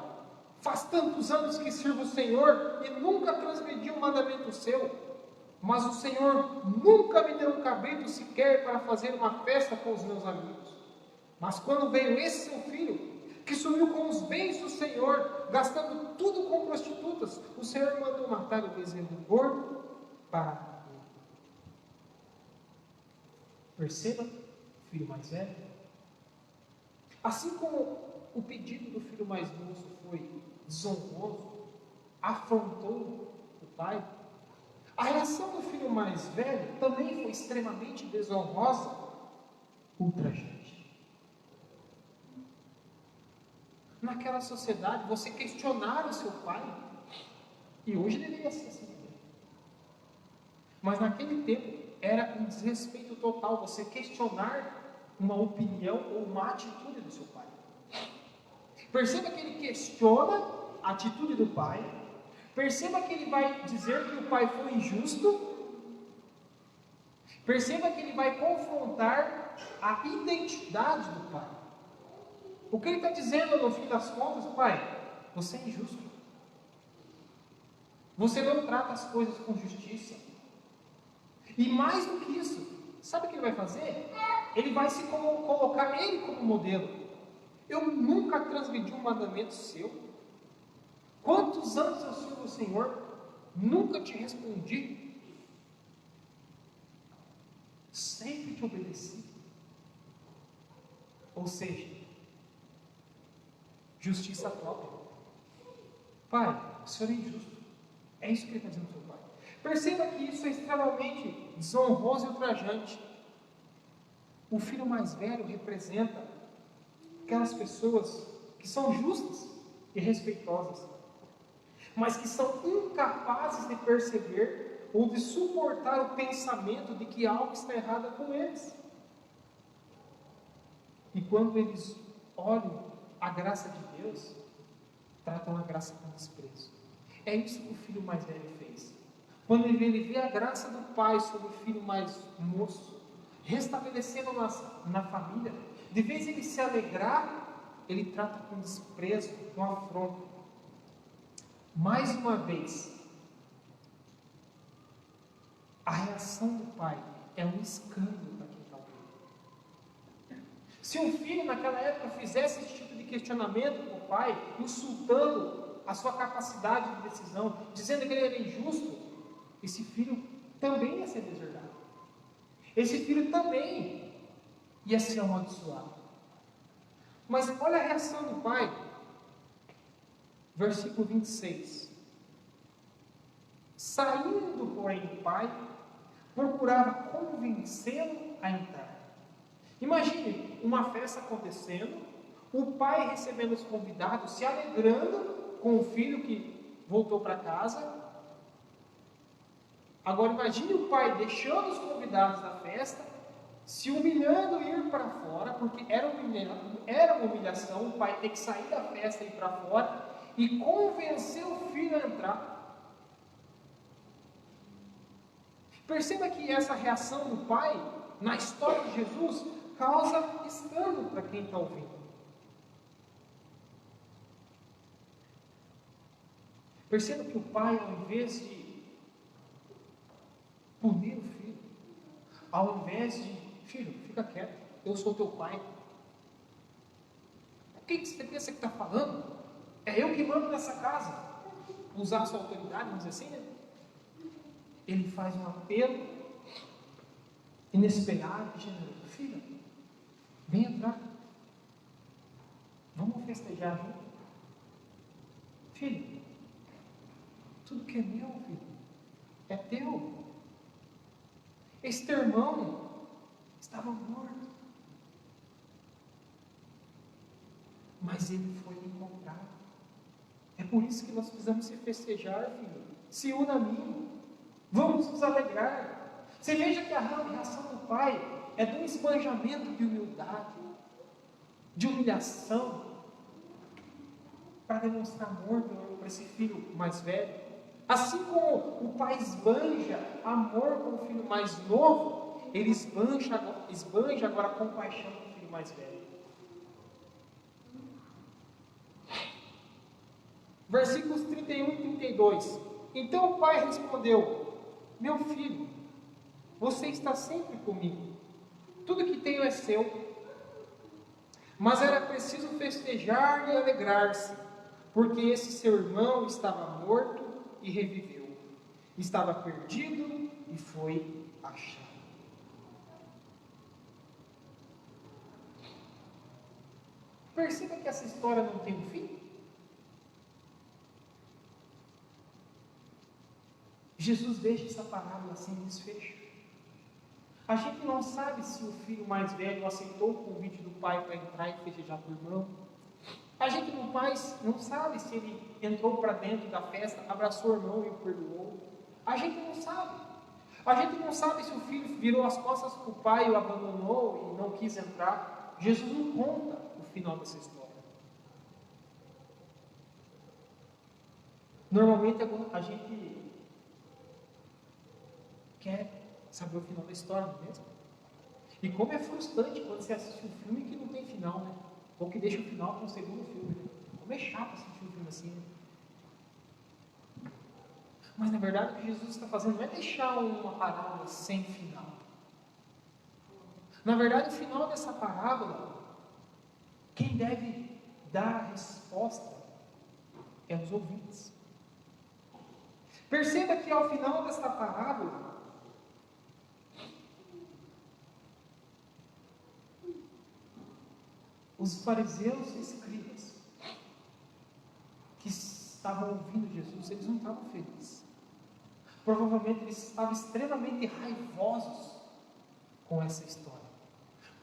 faz tantos anos que sirvo o Senhor e nunca transgredi um mandamento seu. Mas o Senhor nunca me deu um cabrito sequer para fazer uma festa com os meus amigos. Mas quando veio esse seu filho, que sumiu com os bens do Senhor, gastando tudo com prostitutas, o Senhor mandou matar o bezerro gordo para ele. Perceba, filho mais velho. Assim como o pedido do filho mais moço foi desonroso, afrontou o pai, a reação do filho mais velho também foi extremamente desonrosa, ultrajante. Naquela sociedade, você questionar o seu pai, e hoje deveria ser assim. Mas naquele tempo, era um desrespeito total você questionar uma opinião ou uma atitude do seu pai. Perceba que ele questiona a atitude do pai. Perceba que ele vai dizer que o pai foi injusto. Perceba que ele vai confrontar a identidade do pai. O que ele está dizendo no fim das contas: pai, você é injusto. Você não trata as coisas com justiça. E mais do que isso, sabe o que ele vai fazer? Ele vai se colocar ele como modelo. Eu nunca transgredi um mandamento seu. Quantos anos eu sirvo o Senhor? Nunca te respondi. Sempre te obedeci. Ou seja, justiça própria. Pai, o Senhor é injusto. É isso que ele está dizendo para o pai. Perceba que isso é extremamente desonroso e ultrajante. O filho mais velho representa aquelas pessoas que são justas e respeitosas, mas que são incapazes de perceber ou de suportar o pensamento de que algo está errado com eles. E quando eles olham a graça de Deus, tratam a graça com desprezo. É isso que o filho mais velho fez. Quando ele vê a graça do pai sobre o filho mais moço, restabelecendo na família, de vez ele se alegrar, ele trata com desprezo, com afronta. Mais uma vez, a reação do pai é um escândalo para quem está ouvindo. Se um filho naquela época fizesse esse tipo de questionamento com o pai, insultando a sua capacidade de decisão, dizendo que ele era injusto, esse filho também ia ser deserdado. Esse filho também ia ser amaldiçoado. Mas olha a reação do pai. Versículo 26. Saindo, porém, o pai, procurava convencê-lo a entrar. Imagine uma festa acontecendo, o pai recebendo os convidados, se alegrando com o filho que voltou para casa. Agora imagine o pai deixando os convidados da festa, se humilhando e ir para fora, porque era uma humilhação, o pai ter que sair da festa e ir para fora, e convencer o filho a entrar. Perceba que essa reação do pai, na história de Jesus, causa escândalo para quem está ouvindo. Perceba que o pai, ao invés de punir o filho, ao invés de, filho, fica quieto, eu sou teu pai. O que você pensa que está falando? É eu que mando nessa casa. Usar sua autoridade, vamos dizer assim, né? Ele faz um apelo inesperado e generoso. Filha, vem entrar. Vamos festejar junto. Filho, tudo que é meu, filho, é teu. Esse teu irmão estava morto, mas ele foi encontrado. É por isso que nós precisamos se festejar, filho. Se una a mim. Vamos nos alegrar. Você veja que a reação do pai é de um esbanjamento de humildade, de humilhação, para demonstrar amor para esse filho mais velho. Assim como o pai esbanja amor com o filho mais novo, ele esbanja agora compaixão com o filho mais velho. Versículos 31 e 32. Então o pai respondeu: meu filho, você está sempre comigo. Tudo que tenho é seu. Mas era preciso festejar e alegrar-se, porque esse seu irmão estava morto e reviveu. Estava perdido e foi achado. Perceba que essa história não tem um fim. Jesus deixa essa parábola sem desfecho. A gente não sabe se o filho mais velho aceitou o convite do pai para entrar e festejar com o irmão. A gente não sabe se ele entrou para dentro da festa, abraçou o irmão e o perdoou. A gente não sabe. A gente não sabe se o filho virou as costas para o pai e o abandonou e não quis entrar. Jesus não conta o final dessa história. Normalmente a gente quer saber o final da história, não é mesmo? E como é frustrante quando você assiste um filme que não tem final, né? Ou que deixa o final para um segundo filme. Como é chato assistir um filme assim, né? Mas na verdade o que Jesus está fazendo não é deixar uma parábola sem final. Na verdade o final dessa parábola, quem deve dar a resposta é os ouvintes. Perceba que ao final desta parábola, os fariseus e escribas que estavam ouvindo Jesus, eles não estavam felizes. Provavelmente eles estavam extremamente raivosos com essa história.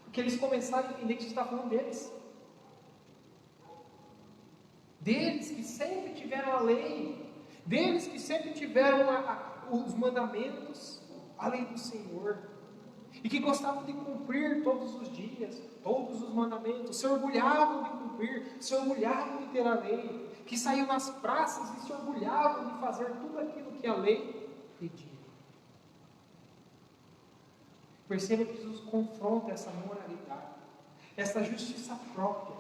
Porque eles começaram a entender que Jesus está falando deles. Deles que sempre tiveram a lei, deles que sempre tiveram os mandamentos, a lei do Senhor. e que gostavam de cumprir todos os dias, todos os mandamentos, se orgulhavam de cumprir, se orgulhavam de ter a lei, que saíam nas praças e se orgulhavam de fazer tudo aquilo que a lei pedia. Perceba que Jesus confronta essa moralidade, essa justiça própria.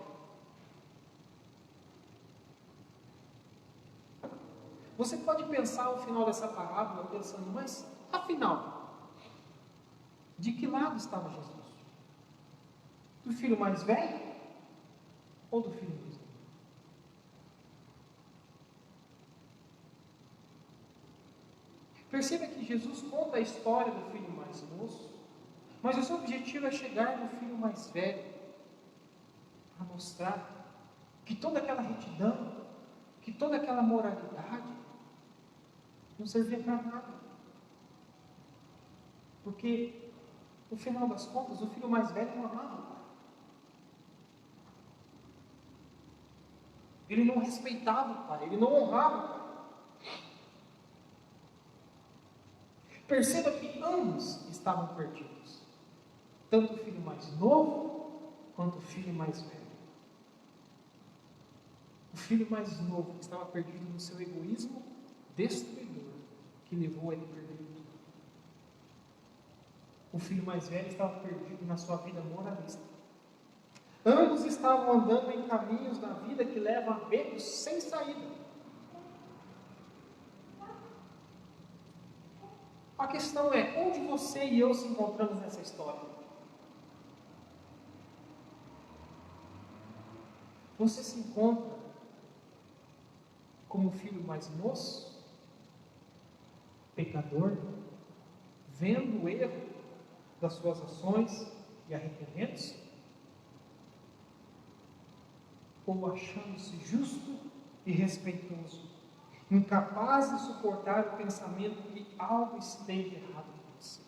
Você pode pensar ao final dessa parábola pensando, mas afinal, de que lado estava Jesus? Do filho mais velho ou do filho mais novo? Perceba que Jesus conta a história do filho mais moço, mas o seu objetivo é chegar no filho mais velho, para mostrar que toda aquela retidão, que toda aquela moralidade não servia para nada. Porque, no final das contas, o filho mais velho não amava o pai. Ele não respeitava o pai, ele não honrava o pai. Perceba que ambos estavam perdidos. Tanto o filho mais novo, quanto o filho mais velho. O filho mais novo estava perdido no seu egoísmo destruidor, que levou ele a perder tudo. O filho mais velho estava perdido na sua vida moralista. Ambos estavam andando em caminhos da vida que levam a becos sem saída. A questão é, onde você e eu se encontramos nessa história? Você se encontra como o filho mais moço, pecador, vendo o erro das suas ações e arrependendo-se? Ou achando-se justo e respeitoso, incapaz de suportar o pensamento que algo esteja errado com você?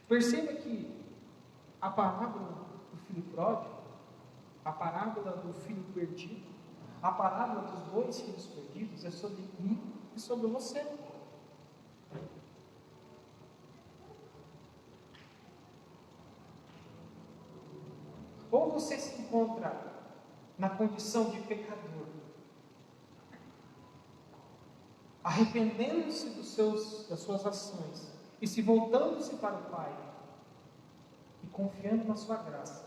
Perceba que a parábola do filho pródigo, a parábola do filho perdido, a parábola dos dois filhos perdidos é sobre mim e sobre você. Ou você se encontra na condição de pecador, arrependendo-se das suas ações e se voltando-se para o Pai e confiando na sua graça.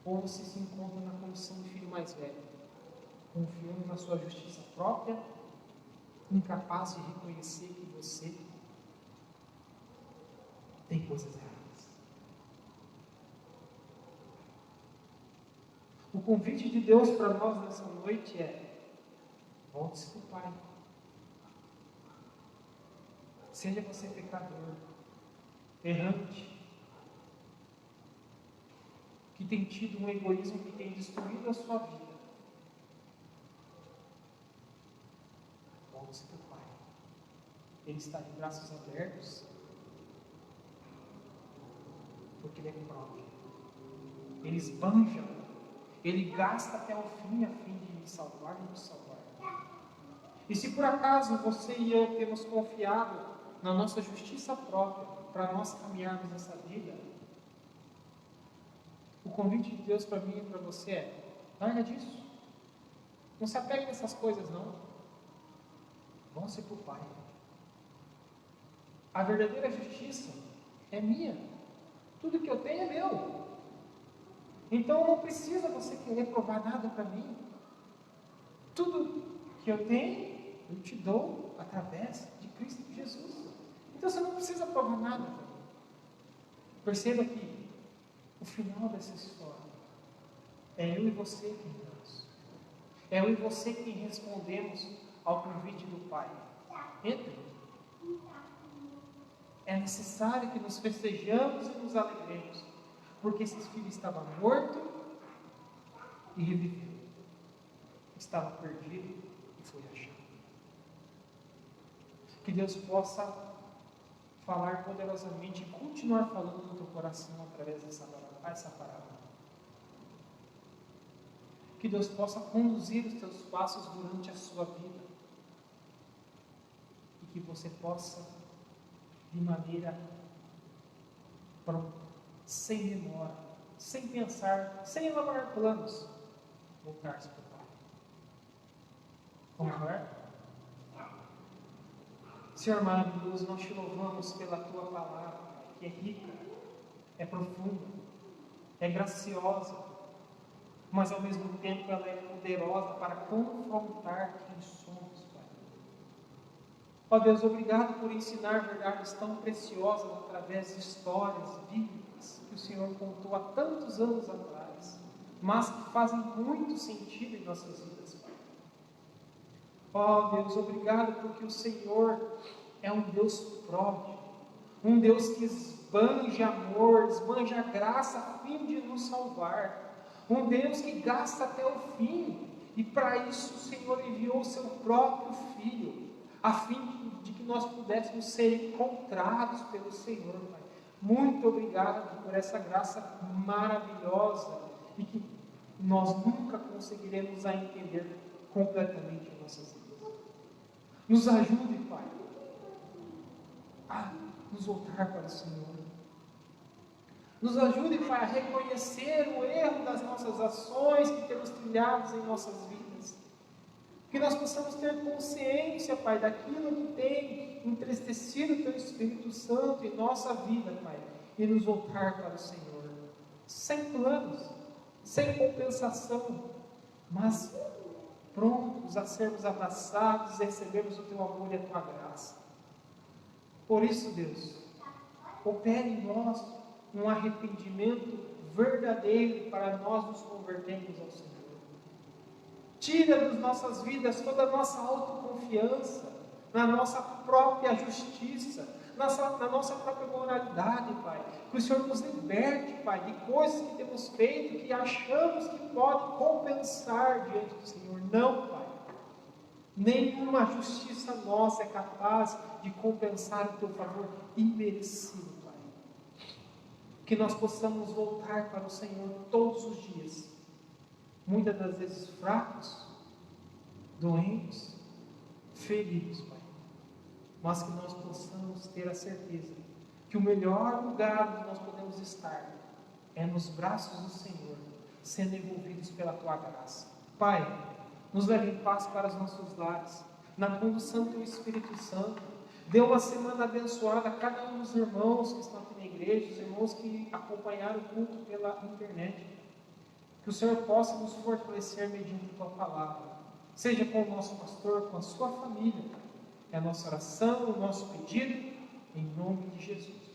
Ou você se encontra na condição de filho mais velho, confiando na sua justiça própria, incapaz de reconhecer que você tem coisas erradas. O convite de Deus para nós nessa noite é: volte-se para o Pai. Seja você pecador, errante, que tem tido um egoísmo que tem destruído a sua vida. Volte-se para o Pai. Ele está de braços abertos, porque Ele é próprio. Ele esbanja, Ele gasta até o fim a fim de me salvar e me salvar. E se por acaso você e eu temos confiado na nossa justiça própria para nós caminharmos nessa vida, o convite de Deus para mim e para você é: larga disso. Não se apegue nessas coisas, não. Vão-se para o Pai. A verdadeira justiça é minha. Tudo que eu tenho é meu. Então não precisa você querer provar nada para mim. Tudo que eu tenho, eu te dou através de Cristo Jesus. Então você não precisa provar nada para mim. Perceba que o final dessa história é eu e você quem damos. É eu e você quem respondemos ao convite do Pai. Entre. É necessário que nos festejamos e nos alegremos, porque esse filho estava morto e reviveu. Estava perdido e foi achado. Que Deus possa falar poderosamente e continuar falando no teu coração através dessa parábola. Que Deus possa conduzir os teus passos durante a sua vida. E que você possa, de maneira pronto, sem demora, sem pensar, sem elaborar planos, voltar-se para o Pai. Vamos orar? Senhor maravilhoso, nós te louvamos pela Tua palavra, que é rica, é profunda, é graciosa, mas ao mesmo tempo ela é poderosa para confrontar quem somos, Pai. Ó Deus, obrigado por ensinar verdades tão preciosas através de histórias bíblicas que o Senhor contou há tantos anos atrás, mas que fazem muito sentido em nossas vidas, Pai. Ó Deus, obrigado porque o Senhor é um Deus pródigo, um Deus que esbanja amor, esbanja graça a fim de nos salvar, um Deus que gasta até o fim, e para isso o Senhor enviou o seu próprio Filho, a fim de que nós pudéssemos ser encontrados pelo Senhor, Pai. Muito obrigado por essa graça maravilhosa, e que nós nunca conseguiremos a entender completamente em nossas vidas. Nos ajude, Pai, a nos voltar para o Senhor. Nos ajude, Pai, a reconhecer o erro das nossas ações que temos trilhados em nossas vidas. Que nós possamos ter consciência, Pai, daquilo que tem entristecido o Teu Espírito Santo em nossa vida, Pai, e nos voltar para o Senhor. Sem planos, sem compensação, mas prontos a sermos abraçados e recebermos o Teu amor e a Tua graça. Por isso, Deus, opere em nós um arrependimento verdadeiro para nós nos convertermos ao Senhor. Tira das nossas vidas toda a nossa autoconfiança, na nossa própria justiça, na nossa própria moralidade, Pai. Que o Senhor nos liberte, Pai, de coisas que temos feito, que achamos que pode compensar diante do Senhor. Não, Pai. Nenhuma justiça nossa é capaz de compensar o Teu favor imerecido, Pai. Que nós possamos voltar para o Senhor todos os dias, muitas das vezes fracos, doentes, feridos, Pai, mas que nós possamos ter a certeza que o melhor lugar onde nós podemos estar é nos braços do Senhor, sendo envolvidos pela Tua graça. Pai, nos leve em paz para os nossos lares, na condução do Teu Espírito Santo. Dê uma semana abençoada a cada um dos irmãos que estão aqui na igreja, os irmãos que acompanharam o culto pela internet. Que o Senhor possa nos fortalecer mediante a Tua palavra, seja com o nosso pastor, com a sua família. É a nossa oração, o nosso pedido, em nome de Jesus.